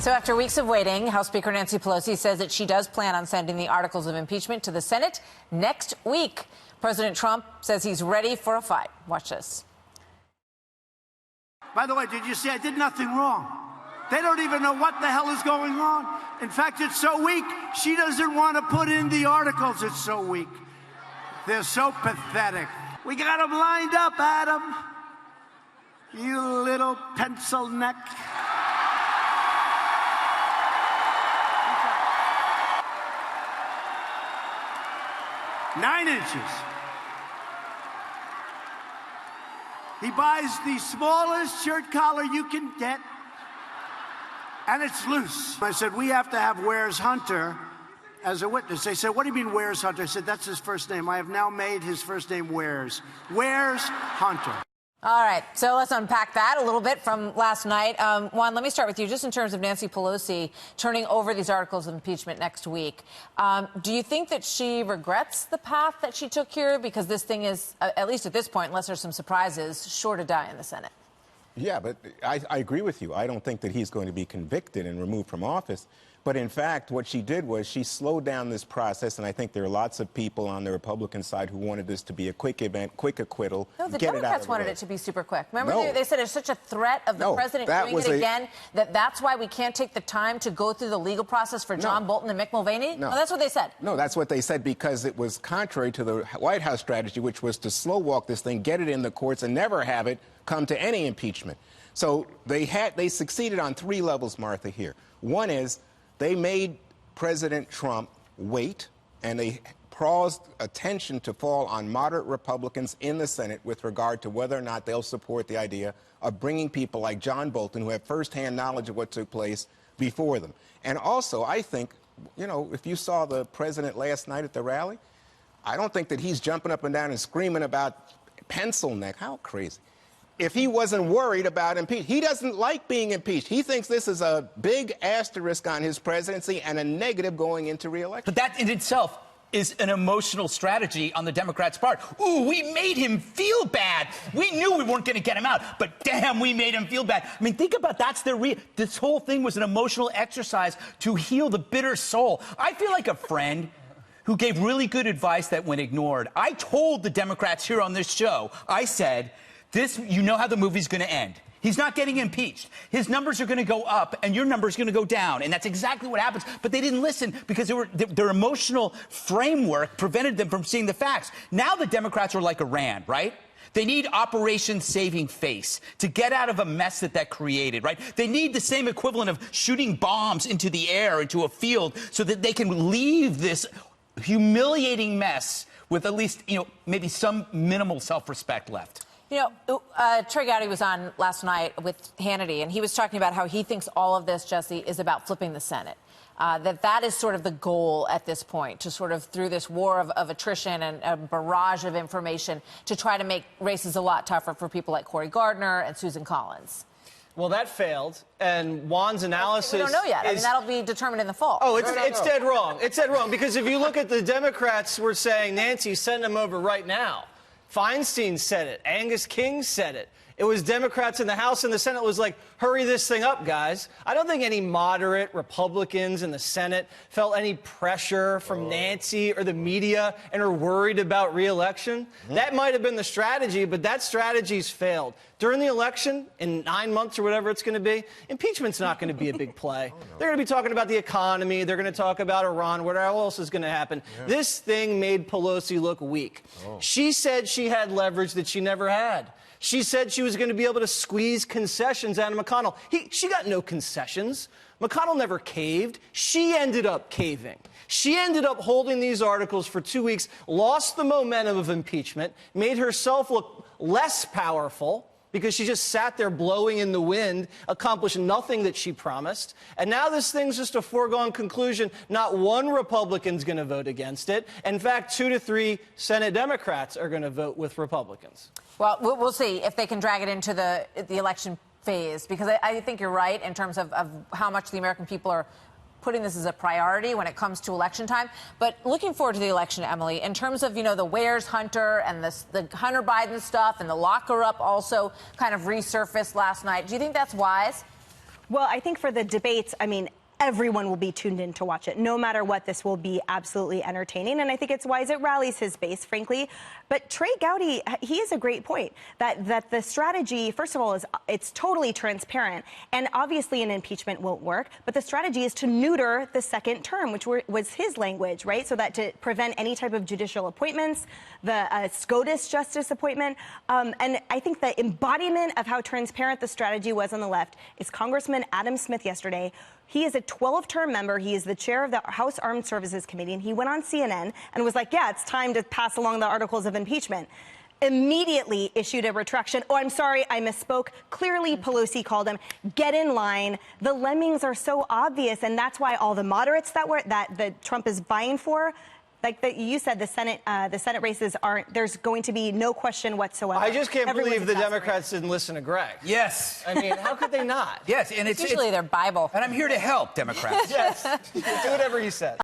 So after weeks of waiting, House Speaker Nancy Pelosi says that she does plan on sending the articles of impeachment to the Senate next week. President Trump says he's ready for a fight. Watch this. By the way, did you see I did nothing wrong? They don't even know what the hell is going on. In fact, it's so weak, she doesn't want to put in the articles. It's so weak. They're so pathetic. We got them lined up, Adam. You little pencil neck. 9 inches. He buys the smallest shirt collar you can get, and it's loose. I said, we have to have Where's Hunter as a witness. They said, what do you mean, Where's Hunter? I said, that's his first name. I have now made his first name Where's. Where's Hunter? All right, so let's unpack that a little bit from last night. Juan, let me start with you, just in terms of Nancy Pelosi turning over these articles of impeachment next week. Do you think that she regrets the path that she took here? Because this thing is, at least at this point, unless there's some surprises, sure to die in the Senate. Yeah, but I agree with you. I don't think that he's going to be convicted and removed from office. But in fact, what she did was she slowed down this process, and I think there are lots of people on the Republican side who wanted this to be a quick event, quick acquittal. No, the Democrats wanted it to be super quick. Remember, no. They said it's such a threat of the president doing it again that's why we can't take the time to go through the legal process for John Bolton and Mick Mulvaney? No, that's what they said. No, that's what they said because it was contrary to the White House strategy, which was to slow walk this thing, get it in the courts, and never have it come to any impeachment. So they succeeded on 3 levels, Martha, here. One is they made President Trump wait, and they caused attention to fall on moderate Republicans in the Senate with regard to whether or not they'll support the idea of bringing people like John Bolton, who have firsthand knowledge of what took place, before them. And also, I think, you know, if you saw the president last night at the rally, I don't think that he's jumping up and down and screaming about pencil neck. How crazy. If he wasn't worried about impeachment. He doesn't like being impeached. He thinks this is a big asterisk on his presidency and a negative going into re-election. But that in itself is an emotional strategy on the Democrats' part. Ooh, we made him feel bad. We knew we weren't going to get him out, but damn, we made him feel bad. I mean, think about that's this whole thing was an emotional exercise to heal the bitter soul. I feel like a friend who gave really good advice that went ignored. I told the Democrats here on this show, I said, you know how the movie's going to end. He's not getting impeached. His numbers are going to go up, and your numbers are going to go down. And that's exactly what happens. But they didn't listen because their emotional framework prevented them from seeing the facts. Now the Democrats are like Iran, right? They need Operation Saving Face to get out of a mess that created, right? They need the same equivalent of shooting bombs into the air, into a field, so that they can leave this humiliating mess with at least, you know, maybe some minimal self-respect left. You know, Trey Gowdy was on last night with Hannity, and he was talking about how he thinks all of this, Jesse, is about flipping the Senate. That is sort of the goal at this point, to sort of, through this war of attrition and a barrage of information, to try to make races a lot tougher for people like Cory Gardner and Susan Collins. Well, that failed, and Juan's analysis... We don't know yet. I mean, that'll be determined in the fall. Oh, it's dead wrong. It's dead wrong, because if you look at the Democrats, were saying, Nancy, send them over right now. Feinstein said it. Angus King said it. It was Democrats in the House and the Senate was like, hurry this thing up, guys. I don't think any moderate Republicans in the Senate felt any pressure from Nancy or the media and are worried about re-election. That might have been the strategy, but that strategy's failed. During the election, in 9 months or whatever it's going to be, impeachment's not going to be a big play. They're going to be talking about the economy. They're going to talk about Iran. What else is going to happen? This thing made Pelosi look weak. She said she had leverage that she never had. She said she was going to be able to squeeze concessions out of McConnell. She got no concessions. McConnell never caved. She ended up caving. She ended up holding these articles for 2 weeks, lost the momentum of impeachment, made herself look less powerful because she just sat there blowing in the wind, accomplished nothing that she promised. And now this thing's just a foregone conclusion. Not one Republican's going to vote against it. In fact, 2 to 3 Senate Democrats are going to vote with Republicans. Well, we'll see if they can drag it into the election phase, because I think you're right in terms of how much the American people are putting this as a priority when it comes to election time. But looking forward to the election, Emily, in terms of, you know, the Where's Hunter and the Hunter Biden stuff and the locker up also kind of resurfaced last night. Do you think that's wise? Well, I think for the debates, I mean, everyone will be tuned in to watch it. No matter what, this will be absolutely entertaining. And I think it's wise it rallies his base, frankly. But Trey Gowdy, he has a great point that the strategy, first of all, is it's totally transparent. And obviously an impeachment won't work. But the strategy is to neuter the second term, which was his language, right? So that to prevent any type of judicial appointments, the SCOTUS justice appointment. And I think the embodiment of how transparent the strategy was on the left is Congressman Adam Smith yesterday. He is a 12-term member. He is the chair of the House Armed Services Committee. And he went on CNN and was like, yeah, it's time to pass along the articles of impeachment. Immediately issued a retraction. Oh, I'm sorry, I misspoke. Clearly, Pelosi called him. Get in line. The lemmings are so obvious. And that's why all the moderates that Trump is vying for, like you said, the Senate races aren't. There's going to be no question whatsoever. I just can't Everyone's believe the exasperated. Democrats didn't listen to Greg. Yes. I mean, how could they not? Yes, and It's usually their Bible. And I'm here to help, Democrats. Yes. Do whatever he says.